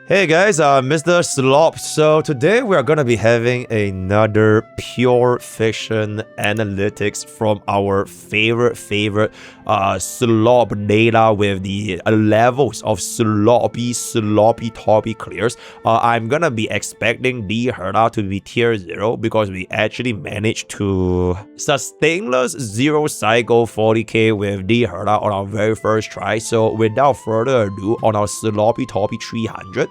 Hey guys, Mr. Slop. So today we are gonna be having another pure fiction analytics from our favorite slop data with the levels of sloppy toppy clears. I'm gonna be expecting the Herda to be tier 0 because we actually managed to sustainless 0 cycle 40k with the Herda on our very first try. So without further ado, on our sloppy toppy 300.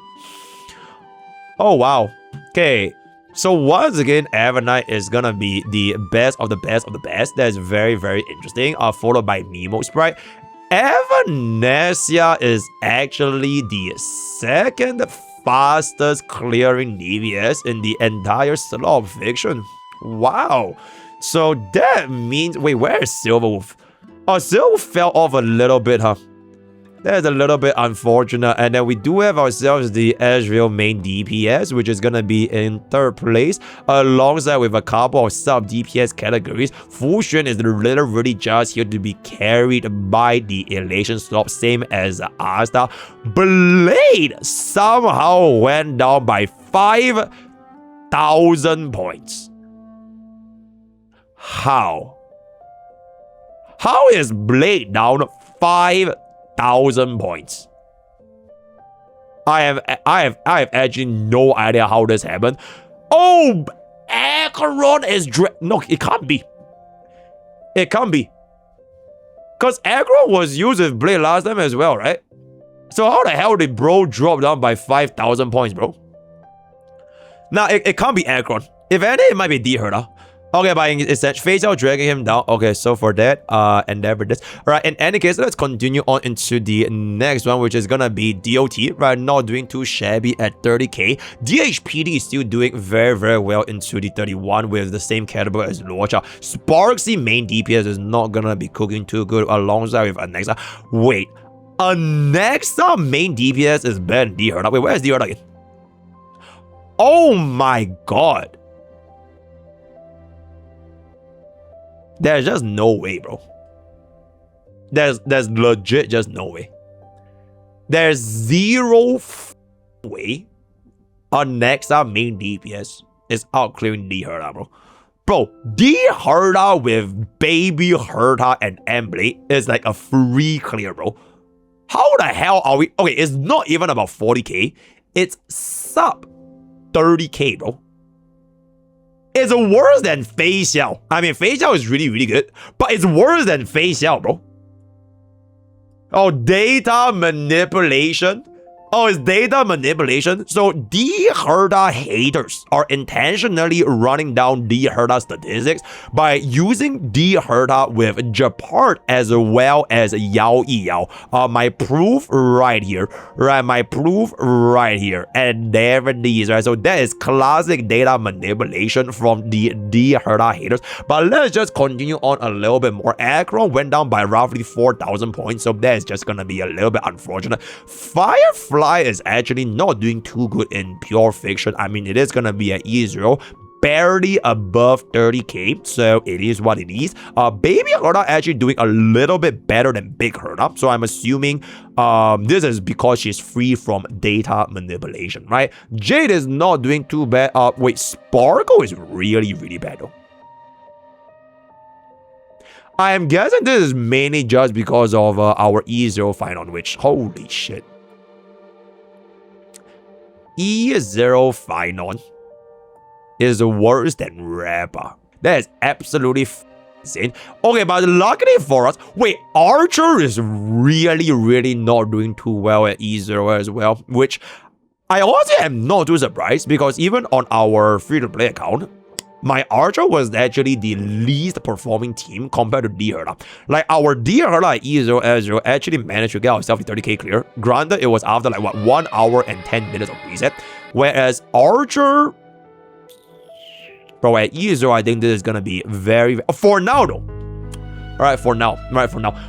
Oh wow. Okay. So once again, Evernight is gonna be the best of the best of the best. That's very interesting. Followed by Nemo Sprite. Evanesia is actually the second fastest clearing DPS in the entire slop fiction. Wow. So that means, wait, where is Silverwolf? Oh, Silverwolf fell off a little bit, huh? That's a little bit unfortunate. And then we do have ourselves the Ezreal main DPS, which is gonna be in 3rd place, alongside with a couple of sub DPS categories. Fusion is literally just here to be carried by the Elation slop, same as Asta. Blade somehow went down by 5,000 points. How? How is Blade down 5,000 points? I have actually no idea how this happened. Oh, Acheron is no, it can't be. It can't be. Because Acheron was used with Blade last time as well, right? So how the hell did bro drop down by 5,000 points, bro? Now, it can't be Acheron. If anything, it might be D-Herda. Okay, but it's Phase out dragging him down. Okay, so for that, endeavor this. Alright, in any case, let's continue on into the next one, which is gonna be DOT. Right, not doing too shabby at 30k. DHPD is still doing very well into the 31 with the same caliber as Lorcha. Sparksy main DPS is not gonna be cooking too good alongside with Anexa. Wait, Anexa main DPS is better than D-Herda. Wait, where is D-Herda again? Oh my god. There's just no way, bro. There's legit just no way. There's zero way Anexa main DPS is out clearing D-Herda, bro. Bro, D-Herda with Baby Herda and Emblade is like a free clear, bro. How the hell are we? Okay, it's not even about 40k. It's sub 30k, bro. It's worse than Fei Xiao. I mean, Fei Xiao is really good, but it's worse than Fei Xiao, bro. Oh, data manipulation. Oh, it's data manipulation. So D-Herda haters are intentionally running down D-Herda statistics by using D-Herda with Japart as well as Yao Yao. My proof right here, right? My proof right here. And there it is, right? So that is classic data manipulation from the D-Herda haters. But let's just continue on a little bit more. Acheron went down by roughly 4,000 points, so that is just gonna be a little bit unfortunate. Firefly is actually not doing too good in pure fiction. I mean, it is gonna be an E0, barely above 30k, so it is what it is. Baby Herda actually doing a little bit better than Big Herda, so I'm assuming this is because she's free from data manipulation, right? Jade is not doing too bad. Wait, Sparkle is really bad though. I am guessing this is mainly just because of our E0 final, which, holy shit. E0 final is worse than Rapper. That is absolutely insane. Okay, but luckily for us, wait, Archer is really not doing too well at E0 as well, which I also am not too surprised because even on our free-to-play account, my Archer was actually the least performing team compared to D-Herda. Like, our D-Herda at E0 Ezreal actually managed to get ourselves a 30k clear. Granted, it was after like, what, 1 hour and 10 minutes of reset. Whereas Archer... Bro, at E0, I think this is gonna be very... For now, though. Alright, for now.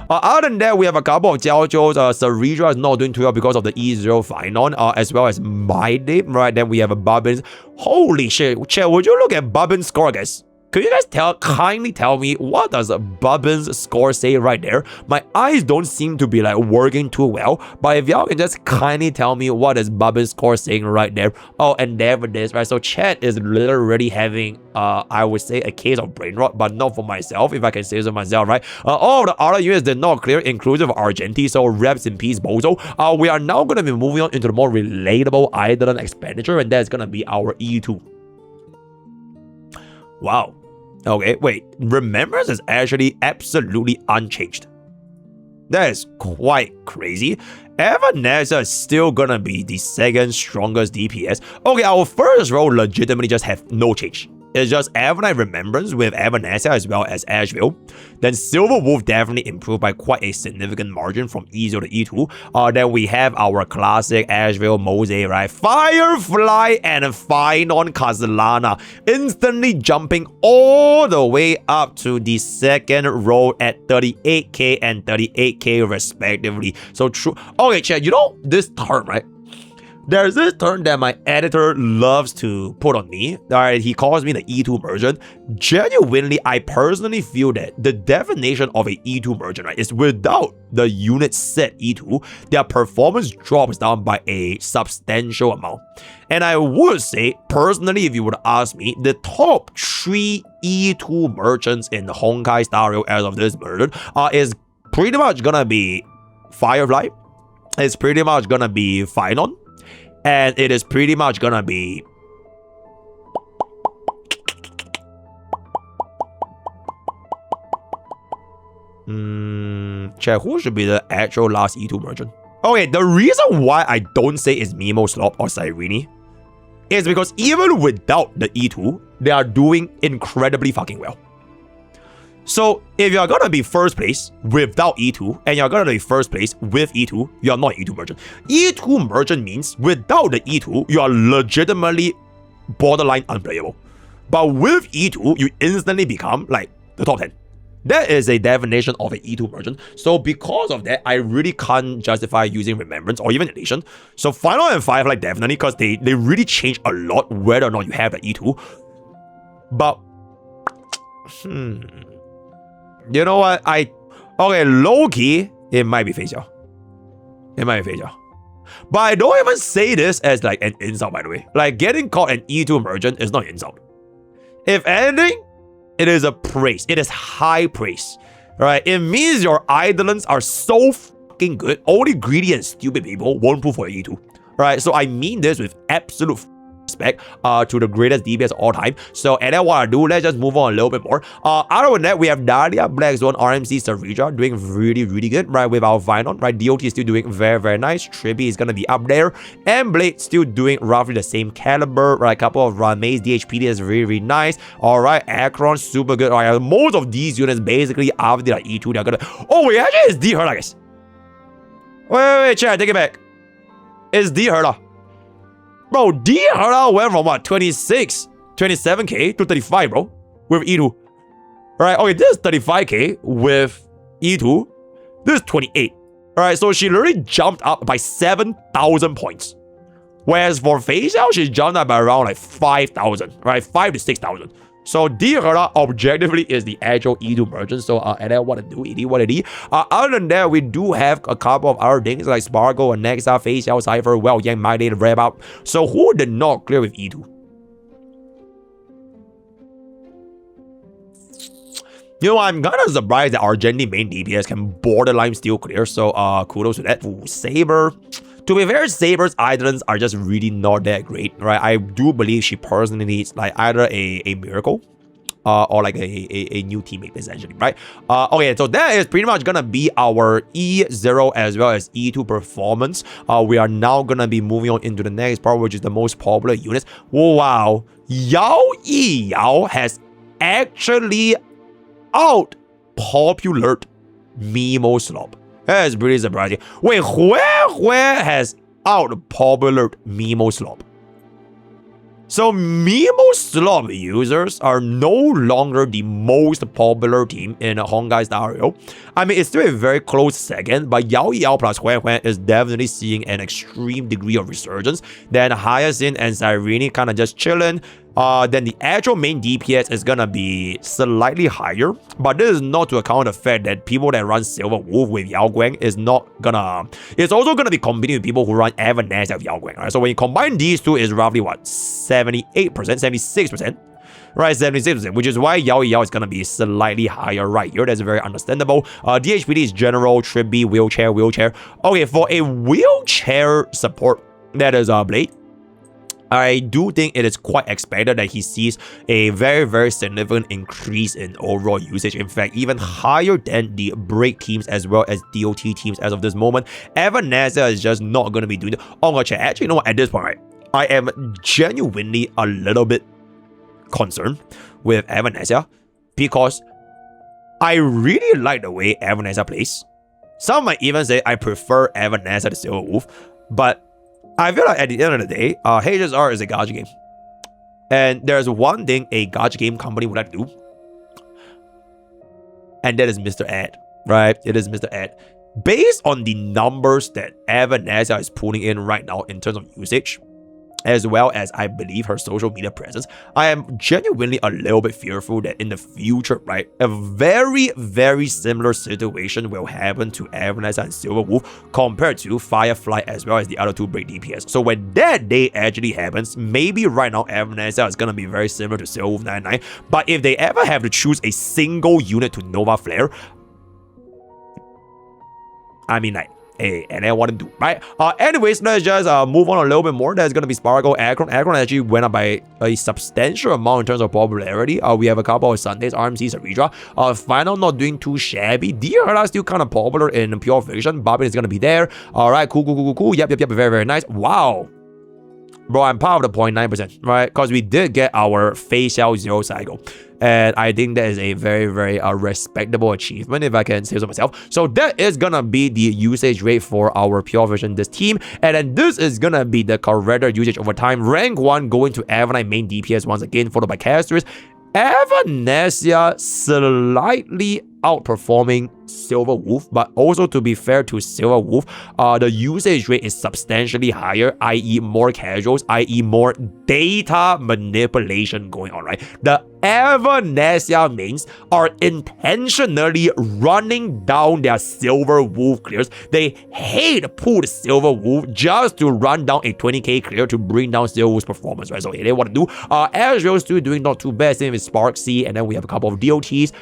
Other than that, we have a couple of Jiaozhous. Saridra is not doing too well because of the E0 final, as well as My Day. Right, then we have a Bubbins. Holy shit. Chat, would you look at Bubbins' score, guys? Could you guys kindly tell me what does Bubbin's score say right there? My eyes don't seem to be like working too well, but if y'all can just kindly tell me what is Bubbin's score saying right there. Oh, and there it is, right? So chat is literally having, I would say, a case of brain rot, but not for myself, if I can say so myself, right? All the other units did not clear, inclusive of Argenti, so reps in peace, Bozo. We are now going to be moving on into the more relatable island expenditure, and that's going to be our E2. Wow. Okay, wait. Remembrance is actually absolutely unchanged. That is quite crazy. Evanescence is still gonna be the second strongest DPS. Okay, our first row legitimately just have no change. It's just Avenite Remembrance with Evanescence as well as Asheville. Then Silver Wolf definitely improved by quite a significant margin from E0 to E2. Then we have our classic Asheville Mose, right? Firefly and Finon Castellana instantly jumping all the way up to the second row at 38k and 38k respectively. So true. Okay, chat, you know this term, right? There's this term that my editor loves to put on me. Alright, he calls me the E2 merchant. Genuinely, I personally feel that the definition of a E2 merchant, right, is without the unit set E2, their performance drops down by a substantial amount. And I would say, personally, if you would ask me, the top 3 E2 merchants in the Honkai Star as of this merchant is pretty much gonna be Firefly. It's pretty much gonna be Finon. And it is pretty much gonna be check who should be the actual last E2 merchant. Okay, the reason why I don't say it's Mimo Slop or Cyrene is because even without the E2, they are doing incredibly fucking well. So if you're gonna be first place without E2 and you're gonna be first place with E2, you're not E2 merchant. E2 merchant means without the E2, you are legitimately borderline unplayable. But with E2, you instantly become like the top 10. That is a definition of an E2 merchant. So because of that, I really can't justify using Remembrance or even Elation. So Final and Firefly definitely, because they really change a lot whether or not you have the E2. But you know what? Okay, low-key, it might be Facial. It might be Facial. But I don't even say this as like an insult, by the way. Like, getting called an E2 merchant is not an insult. If anything, it is a praise. It is high praise. Right? It means your idolants are so fucking good. Only greedy and stupid people won't pull for E2. Right? So I mean this with absolute respect to the greatest DPS of all time. So, and then what I do, let's just move on a little bit more. Other than that, we have Dahlia, Black Zone, RMC, Sarija doing really good, right, with our Vinon, right? DOT is still doing very nice. Trippy is gonna be up there. And Blade still doing roughly the same caliber, right? A couple of Maze DHPD is really nice. Alright, Akron, super good. Alright, most of these units basically after like E2, they're gonna. Oh, wait, actually, it's D Herda, guys. Wait, chat, take it back. It's D Herda. Bro, D Herda went from what, 27k to 35, bro, with E2. Alright, okay, this is 35k with E2. This is 28. Alright, so she literally jumped up by 7,000 points. Whereas for Facial, she jumped up by around like 5,000, right? 5 to 6,000. So D Herda objectively is the actual E2 merchant. So and then what to do, it is what it is. Other than that, we do have a couple of other things like Sparkle and Nexa, Facial, Cypher, Well Yang, My Day, Wrap Up. So who did not clear with E2? You know, I'm kind of surprised that Argenti main DPS can borderline still clear. So kudos to that. Ooh, Saber. To be fair, Saber's idolants are just really not that great, right? I do believe she personally needs like either a miracle or like a new teammate, essentially, right? Okay, so that is pretty much gonna be our E0 as well as E2 performance. We are now gonna be moving on into the next part, which is the most popular units. Wow, Yao Yi Yao has actually out-populared Mimo Slop. That is pretty surprising. Wait, where has out-populared Mimo Slop? So Mimo Slop users are no longer the most popular team in Honkai Star Rail. I mean, it's still a very close second, but Yao Yao plus Huan Huan is definitely seeing an extreme degree of resurgence. Then Hyacinth and Cyrene kind of just chilling. then the actual main DPS is gonna be slightly higher. But this is not to account the fact that people that run Silver Wolf with Yao Guang is not gonna... It's also gonna be competing with people who run Evanescence of Yao Guang, right? So when you combine these two, it's roughly what? 78%, 76%. Right, 76%, which is why Yao Yao is gonna be slightly higher right here. That's very understandable. DHPD is general, Tribby, wheelchair. Okay, for a wheelchair support, that is Blade. I do think it is quite expected that he sees a very, very significant increase in overall usage. In fact, even higher than the break teams as well as DOT teams as of this moment. Evanescence is just not going to be doing it. Oh, actually, you know what? At this point, right, I am genuinely a little bit concerned with Evanescence because I really like the way Evanescence plays. Some might even say I prefer Evanescence to Silver Wolf, but I feel like at the end of the day, HSR is a gacha game. And there's one thing a gacha game company would like to do, and that is Mr. Ed, right? It is Mr. Ed. Based on the numbers that Evanescence is pulling in right now in terms of usage, as well as I believe her social media presence, I am genuinely a little bit fearful that in the future, right, a very, very similar situation will happen to Evanescence and Silver Wolf compared to Firefly as well as the other two break DPS. So when that day actually happens, maybe right now Evanescence is gonna be very similar to Silver Wolf 99, but if they ever have to choose a single unit to Nova Flare, I mean, like, hey, and I want to do, right? Anyways, let's just move on a little bit more. There's gonna be Sparkle, Akron. Akron actually went up by a substantial amount in terms of popularity. We have a couple of Sundays, RMC, Saridra. Final not doing too shabby. Deer still kind of popular in Pure Fiction. Bobbin is gonna be there. Alright, cool. Yep, very, very nice. Wow. Bro, I'm part of the 0.9%, right? Because we did get our facial 0 cycle. And I think that is a very, very respectable achievement, if I can say so myself. So that is gonna be the usage rate for our Pure Vision, this team. And then this is gonna be the correct usage over time. Rank 1 going to Avanite main DPS once again, followed by casters. Evanescence slightly outperforming Silver Wolf, but also to be fair to Silver Wolf, the usage rate is substantially higher, i.e. more casuals, i.e. more data manipulation going on, right? The Evanescence mains are intentionally running down their Silver Wolf clears. They hate pull the Silver Wolf just to run down a 20k clear to bring down Silver Wolf's performance, right? So they want to do. Azrael still doing not too bad, same with Spark C, and then we have a couple of DOTs.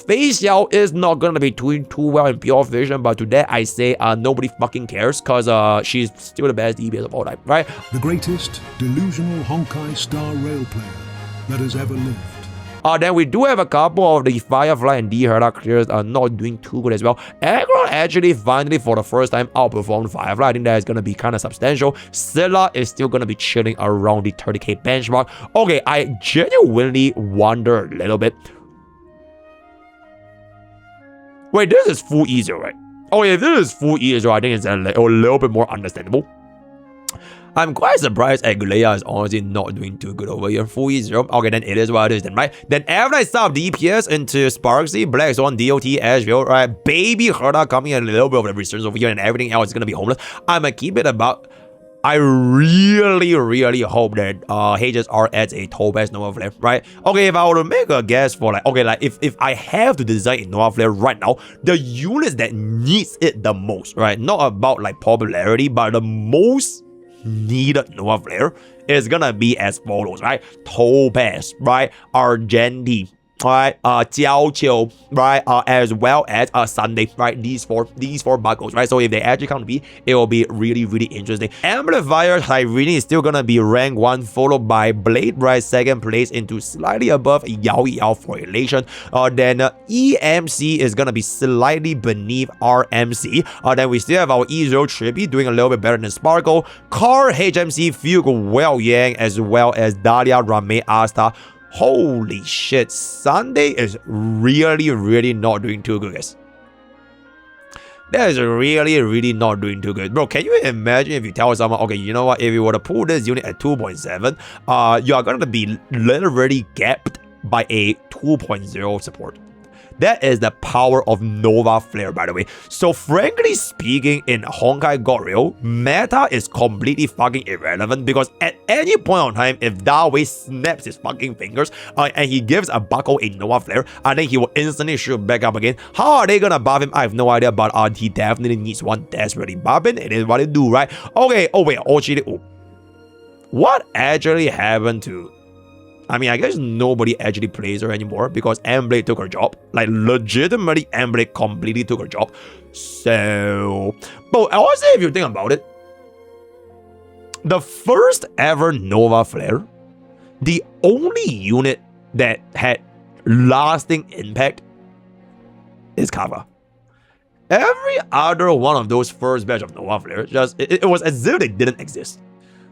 Facial is not gonna be doing too well in Pure Vision, but to that I say nobody fucking cares, cause she's still the best DPS of all time, right? The greatest delusional Honkai star rail player that has ever lived. Then we do have a couple of the Firefly and D-Herda clears not doing too good as well. Akron actually finally for the first time outperformed Firefly. I think that is going to be kind of substantial. Scylla is still going to be chilling around the 30k benchmark. Okay, I genuinely wonder a little bit. Wait, this is full easier, right? Okay, if this is full easier, I think it's a little bit more understandable. I'm quite surprised Aguilera is honestly not doing too good over here. Full E0. Okay, then it is what it is then, right? Then after I stop DPS into Sparksy, Black Swan, DOT, Asheville, right? Baby Herda coming in a little bit of the returns over here and everything else is gonna be homeless. I'm gonna keep it about. I really hope that HSR adds a Topaz Nova Flare, right? Okay, if I were to make a guess for like, okay, like if I have to design a Nova Flare right now, the units that needs it the most, right? Not about like popularity, but the most needed Nova Flare is gonna be as follows, right? Topaz, right? Argenti, right? Jiao Qiu, right? As well as Sunday, right? These four buckles, right? So if they actually come to be, it will be really interesting. Amplifier Irene is still gonna be rank 1, followed by Blade, right? Second place into slightly above Yao Yao for Elation. Then EMC is gonna be slightly beneath RMC. Then we still have our E0 Trippy doing a little bit better than Sparkle. Car HMC Fugue Well Yang, as well as Dahlia Rame Asta. Holy shit, Sunday is really not doing too good, guys. That is really not doing too good. Bro, can you imagine if you tell someone, okay, you know what, if you were to pull this unit at 2.7, you are going to be literally gapped by a 2.0 support. That is the power of Nova Flare, by the way. So frankly speaking, in Honkai God Rail, meta is completely fucking irrelevant because at any point in time, if Dawei snaps his fucking fingers and he gives a Buckle a Nova Flare, I think he will instantly shoot back up again. How are they gonna buff him? I have no idea, but he definitely needs one desperately buffing. It is what they do, right? Okay, oh wait, what actually happened to... I mean, I guess nobody actually plays her anymore because Emblade took her job. Like, legitimately, Emblade completely took her job. So... But also, if you think about it, the first ever Nova Flare, the only unit that had lasting impact is Kava. Every other one of those first batch of Nova Flare, it was as if they didn't exist.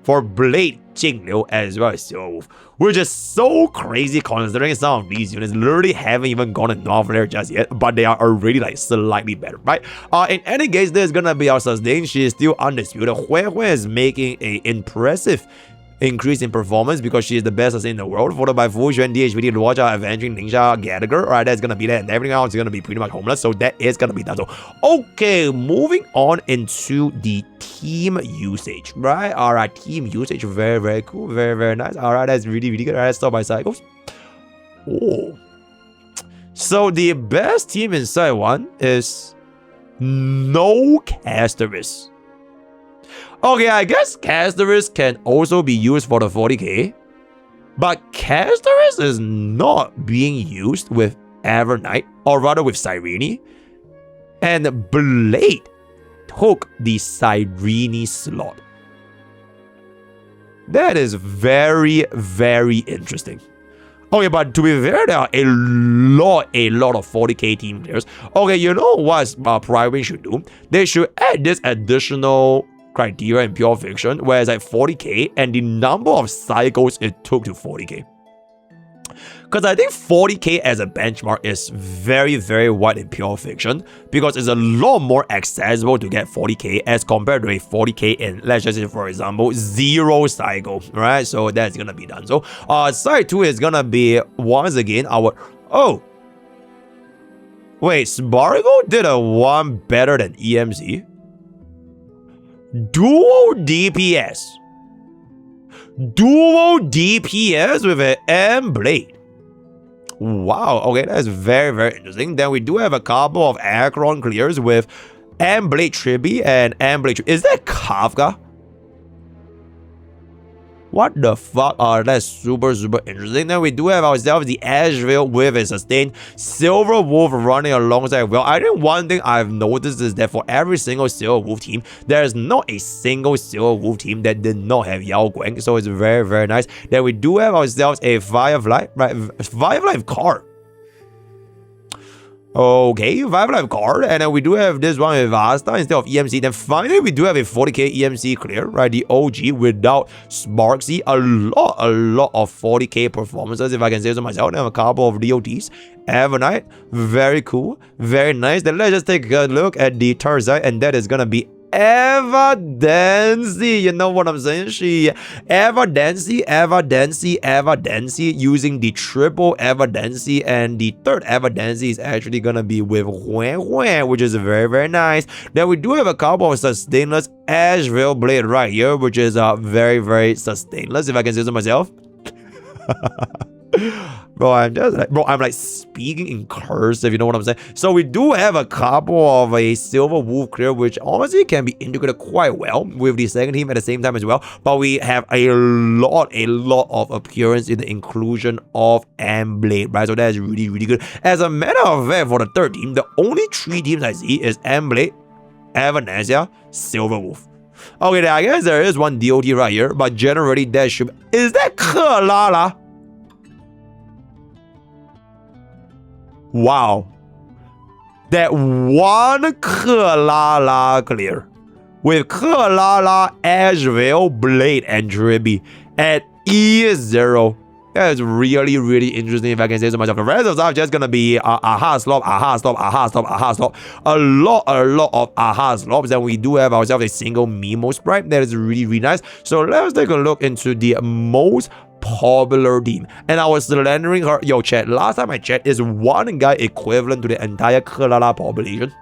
For Blade, Jingliu, as well as Silver Wolf, which is so crazy considering some of these units literally haven't even gone in Nova Flare just yet, but they are already like slightly better, right? In any case, this is gonna be our sustain. She is still undisputed. Hui is making an impressive increase in performance because she is the best in the world, followed by Fu Xuan, DHVD, Luoja, Avenging Ninja, Gallagher. Alright, that's gonna be that, and everything else is gonna be pretty much homeless, so that is gonna be done. So, okay, moving on into the team usage, right? Alright, team usage, very, very cool, very, very nice. Alright, that's really, really good. Alright, stop by cycles. Oh. So, the best team inside one is no Casteris. Okay, I guess Casteris can also be used for the 40k, but Casteris is not being used with Evernight, or rather with Cyrene, and Blade took the Cyrene slot. That is very, very interesting. Okay, but to be fair, there are a lot of 40k team players. Okay, you know what Prydwen should do? They should add this additional criteria in Pure Fiction, where it's like 40k and the number of cycles it took to 40k. Because I think 40k as a benchmark is very, very wide in Pure Fiction because it's a lot more accessible to get 40k as compared to a 40k in, let's just say, for example, 0 cycle, right? So that's gonna be done. So side 2 is gonna be once again our... Oh! Wait, Spargo did a 1 better than EMC? Dual DPS with an M Blade. Wow, okay, that's very, very interesting. Then we do have a couple of Akron clears with M Blade Tribi and M Blade. Is that Kafka? What the fuck? That's super, super interesting. Then we do have ourselves the Asheville with a sustained Silver Wolf running alongside well. I think one thing I've noticed is that for every single Silver Wolf team, there is not a single Silver Wolf team that did not have Yao Guang. So it's very, very nice. Then we do have ourselves a Firefly, right? Firefly card. Okay, 5-life card, and then we do have this one with Asta instead of EMC. Then finally, we do have a 40k EMC clear, right? The OG without Sparksy. A lot of 40k performances, if I can say so myself. And a couple of DOTs. Evernight, very cool, very nice. Then let's just take a look at the third side, and that is gonna be Evidency, you know what I'm saying? Evidency using the triple Evidency, and the third Evidency is actually gonna be with Huan, which is very, very nice. Then we do have a couple of sustainless Asheville Blade right here, which is very, very sustainless, if I can say so myself. Bro, I'm like speaking in cursive, you know what I'm saying? So we do have a couple of a Silver Wolf clear, which honestly can be integrated quite well with the second team at the same time as well. But we have a lot of appearance in the inclusion of M-Blade, right? So that's really, really good. As a matter of fact, for the third team, the only 3 teams I see is M-Blade, Evanesia, Silver Wolf. Okay, I guess there is one DOT right here, but generally that should... Is that Kalala? Wow, that one Kalala clear with Kalala, Asheville, Blade, and Tribi at E0. That is really, really interesting, if I can say so myself. The rest of stuff just gonna be aha slop. A lot of aha slops. And we do have ourselves a single Mimo sprite that is really, really nice. So let's take a look into the most popular team. And I was slandering her. Yo, chat, last time I checked, is one guy equivalent to the entire Kerala population.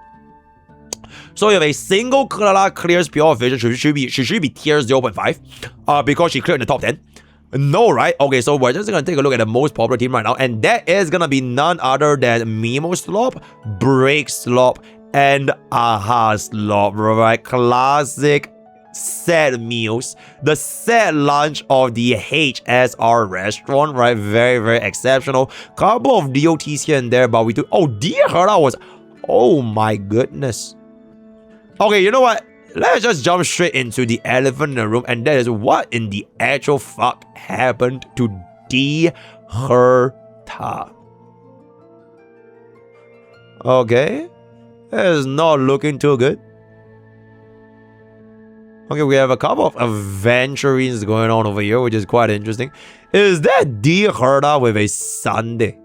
So if a single Kerala clears Pure Fiction, she should be tier 0.5 because she cleared in the top 10. No, right? Okay, so we're just gonna take a look at the most popular team right now, and that is gonna be none other than Mimo Slop, Break Slop, and Aha Slop, right? Classic set meals, the set lunch of the HSR restaurant, right? Very, very exceptional. Couple of DOTs here and there, but we do. Oh, Dear Herda was. Oh my goodness. Okay, you know what? Let's just jump straight into the elephant in the room, and that is what in the actual fuck happened to D. Herta. Okay, that is not looking too good. Okay, we have a couple of adventurings going on over here, which is quite interesting. Is that D. Herta with a Sunday?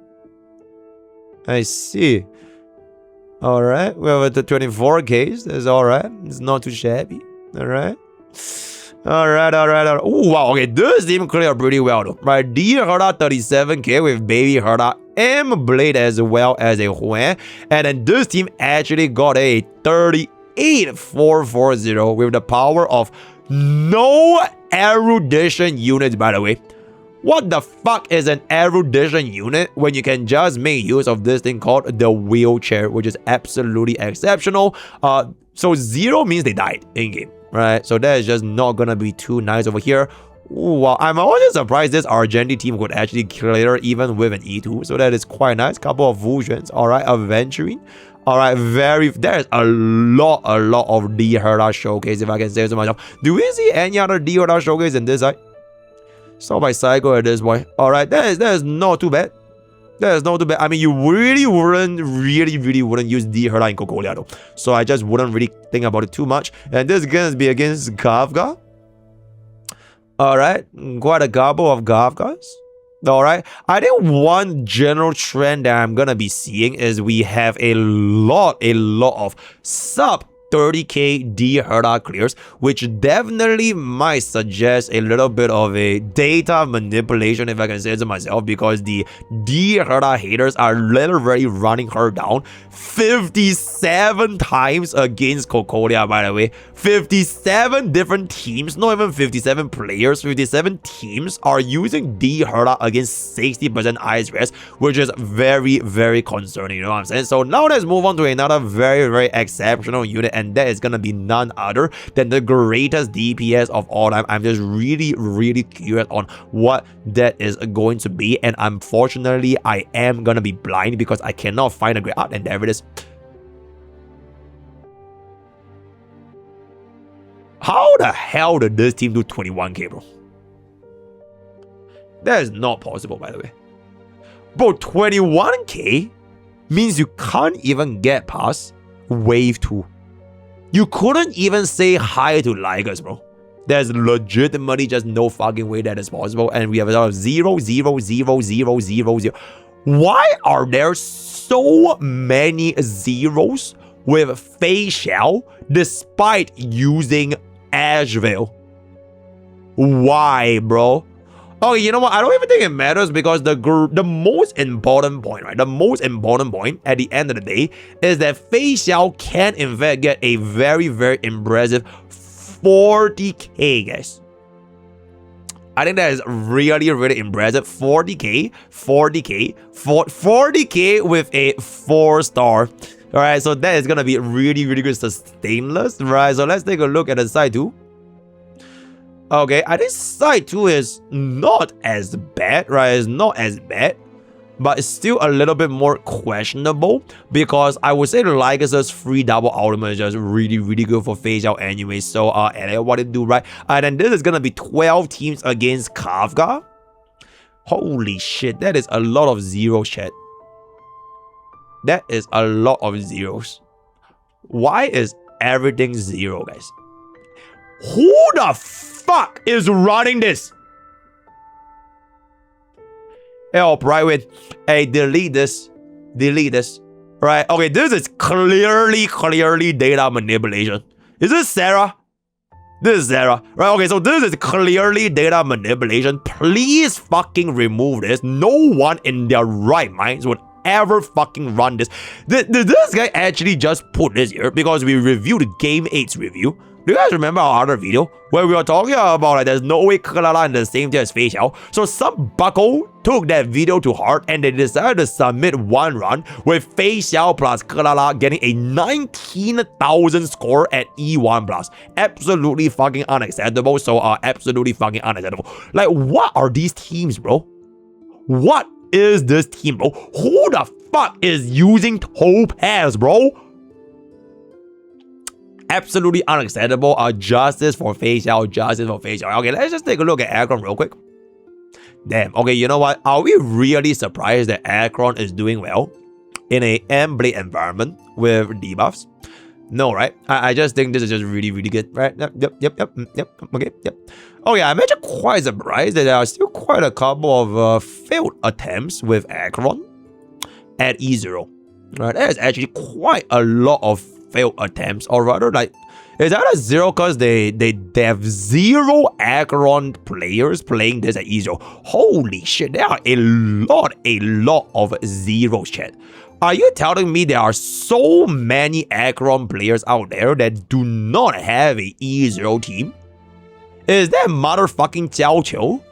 I see. Alright, we have the 24Ks. That's alright. It's not too shabby. Alright. Alright. Oh, wow. Okay, this team cleared pretty well, though. Right, D. Herta 37K with Baby Herta M Blade as well as a Huen. And then this team actually got a 38,440 with the power of no erudition units, by the way. What the fuck is an erudition unit when you can just make use of this thing called the wheelchair, which is absolutely exceptional. So 0 means they died in game, right? So that is just not gonna be too nice over here. Ooh, wow, I'm always surprised this Argenti team could actually clear even with an E2, so that is quite nice. Couple of fusions, alright, adventuring. Alright, there's a lot of D. Herta showcase, if I can say so myself. Do we see any other D. Herta showcase in this side? So by Psycho at this point. Alright, that is not too bad. That is not too bad. I mean, you really wouldn't use D. Herta in Cocolia though. So I just wouldn't really think about it too much. And this is gonna be against Kafka. Alright, quite a couple of Kafkas. Alright, I think one general trend that I'm gonna be seeing is we have a lot of sub 30k D. Herta clears, which definitely might suggest a little bit of a data manipulation, if I can say it to myself, because the D. Herta haters are literally running her down 57 times against Cocolia, by the way. 57 different teams, not even 57 players, 57 teams are using D. Herta against 60% ice rest, which is very, very concerning, you know what I'm saying? So now let's move on to another very, very exceptional unit, and that is gonna be none other than the greatest DPS of all time. I'm just really curious on what that is going to be, and unfortunately I am gonna be blind because I cannot find a great art, and there it is. How the hell did this team do 21k, bro? That is not possible, by the way. Bro, 21k means you can't even get past wave 2. You couldn't even say hi to Ligas, bro. There's legitimately just no fucking way that is possible. And we have a 0, 0, 0, 0, 0, 0. Why are there so many zeros with facial despite using Asheville? Why, bro? Okay, you know what? I don't even think it matters because the most important point, right? The most important point at the end of the day is that Fei Xiao can in fact get a very, very impressive 40k, guys. I think that is really impressive. 40k with a 4-star. Alright, so that is gonna be really good sustainless, right? So let's take a look at the side 2. Okay, I think side 2 is not as bad, right? It's not as bad, but it's still a little bit more questionable because I would say the Lycus's free double ultimate is just really good for phase out anyway. So Elliot, what it do, right? And then this is gonna be 12 teams against Kafka. Holy shit, that is a lot of zeros, chat. That is a lot of zeros. Why is everything 0, guys? Who the fuck is running this? Oh, Prydwen. Hey, delete this. Right, okay, this is clearly data manipulation. Is this Sarah? This is Sarah, right? Okay, so this is clearly data manipulation. Please fucking remove this. No one in their right minds would ever fucking run this. This guy actually just put this here because we reviewed Game 8's review. Do you guys remember our other video where we were talking about like there's no way Kalala in the same tier as Fei Xiao? So some bucko took that video to heart and they decided to submit one run with Fei Xiao plus Kalala getting a 19,000 score at E1 plus. Absolutely fucking unacceptable. So absolutely fucking unacceptable. Like, what are these teams, bro? What is this team, bro? Who the fuck is using Topaz, bro? Absolutely unacceptable. Justice for Fei Xiao, justice for Fei Xiao. Okay, let's just take a look at Akron real quick. Damn. Okay, you know what? Are we really surprised that Akron is doing well in a M-Blade environment with debuffs? No, right? I just think this is just really, really good, right? Yep. Okay, yep. Okay, I'm actually quite surprised that there are still quite a couple of failed attempts with Akron at E0. Right, there's actually quite a lot of failed attempts, or rather, like, is that a 0 because they have 0 Akron players playing this at E0? Holy shit, there are a lot of zeros, chat. Are you telling me there are so many Akron players out there that do not have a E0 team? Is that motherfucking Jiao Qiu?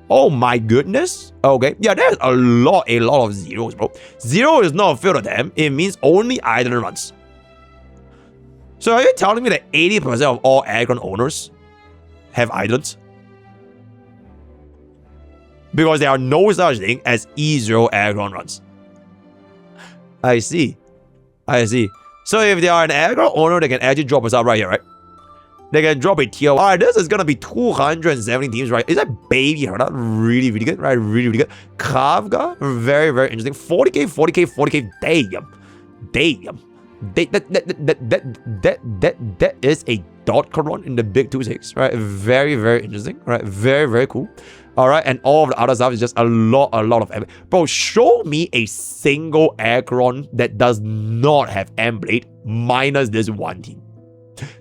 Oh my goodness. Okay, yeah, there's a lot of zeros, bro. 0 is not a failed attempt. It means only idle runs. So are you telling me that 80% of all Akron owners have islands? Because there are no such thing as E0 Akron runs. I see. So if they are an Akron owner, they can actually drop us up right here, right? They can drop a tier. Alright, this is gonna be 270 teams, right? Is that Baby Herda? Really good, right? Really good. Kafka, very interesting. 40k. Damn. That is a dot Coron in the big 2-6, right? Very interesting, right? Very cool. All right, and all of the other stuff is just a lot of bro. Show me a single Akron that does not have M-Blade minus this one team.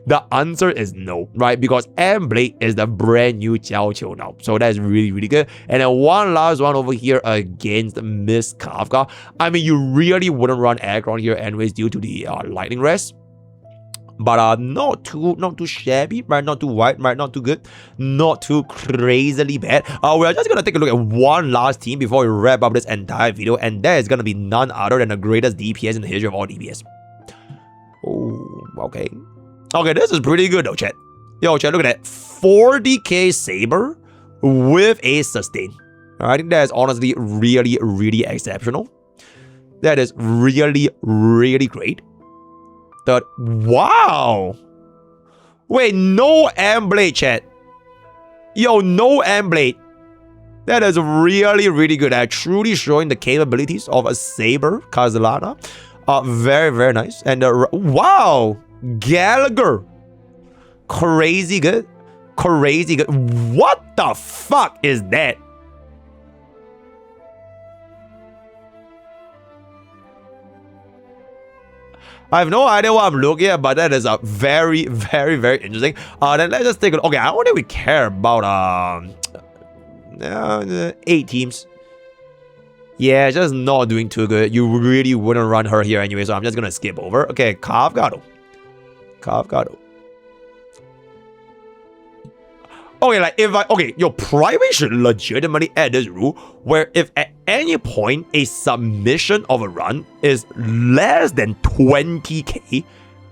The answer is no, right? Because M-Blade is the brand new Jiao Qiu now. So that's really good. And then one last one over here against Miss Kafka. I mean, you really wouldn't run Akron here anyways due to the lightning rest. But not too shabby, right? Not too white, right? Not too good, not too crazily bad. We're just gonna take a look at one last team before we wrap up this entire video, and that is gonna be none other than the greatest DPS in the history of all DPS. Oh, okay. Okay, this is pretty good though, chat. Yo, chat, look at that. 40k Saber with a sustain. I think that is honestly really exceptional. That is really great. Wow. Wait, no M-Blade, chat. Yo, no M-Blade. That is really good. Truly showing the capabilities of a Saber Kazalana. Very nice. And wow. Gallagher. Crazy good. What the fuck is that? I have no idea what I'm looking at, but that is a very interesting. Then let's just take a look. Okay, I don't think we care about 8 teams. Yeah, just not doing too good. You really wouldn't run her here anyway, so I'm just gonna skip over. Okay, Kafka. Okay, like your Prydwen should legitimately add this rule where if at any point a submission of a run is less than 20k,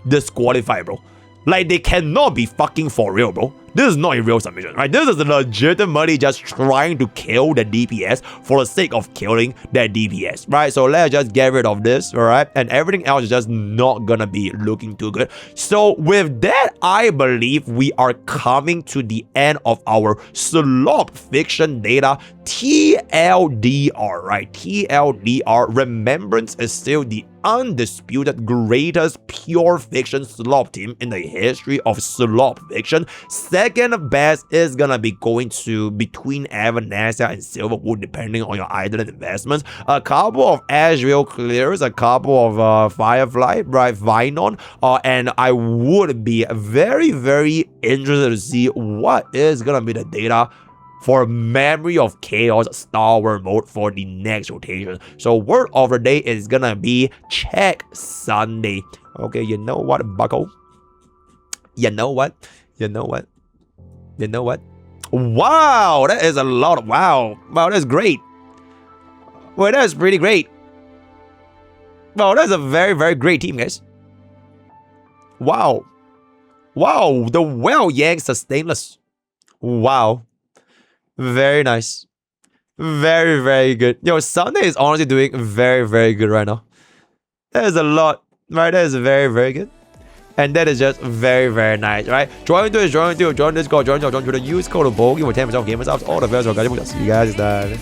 disqualify, bro. Like, they cannot be fucking for real, bro. This is not a real submission, right? This is legitimately just trying to kill the DPS for the sake of killing that DPS, right? So let's just get rid of this, all right? And everything else is just not gonna be looking too good. So with that, I believe we are coming to the end of our Slop Fiction data TLDR, right? TLDR. Remembrance is still the undisputed greatest pure fiction slop team in the history of slop fiction. second best is gonna be going to between Evanescence and Silverwood, depending on your island investments. A couple of Asheville Clears, a couple of Firefly, right, Vinon, and I would be very, very interested to see what is gonna be the data for Memory of Chaos Star Wars mode for the next rotation. So word of the day is gonna be check Sunday. Okay, you know what, bucko? You know what? You know what? You know what? Wow, that is a lot of wow. Wow, that's great. Well, that's pretty great. Wow, that's a very, very great team, guys. Wow. Wow, the Well Yanks are stainless. Wow. Very nice. Very, very good. Yo, Sunday is honestly doing very, very good right now. That is a lot. Right, that is very, very good. And that is just very, very nice, right? Join this, join Discord, join to the use code of Bogey for 10% off game subs. All the best, guys. See you guys then.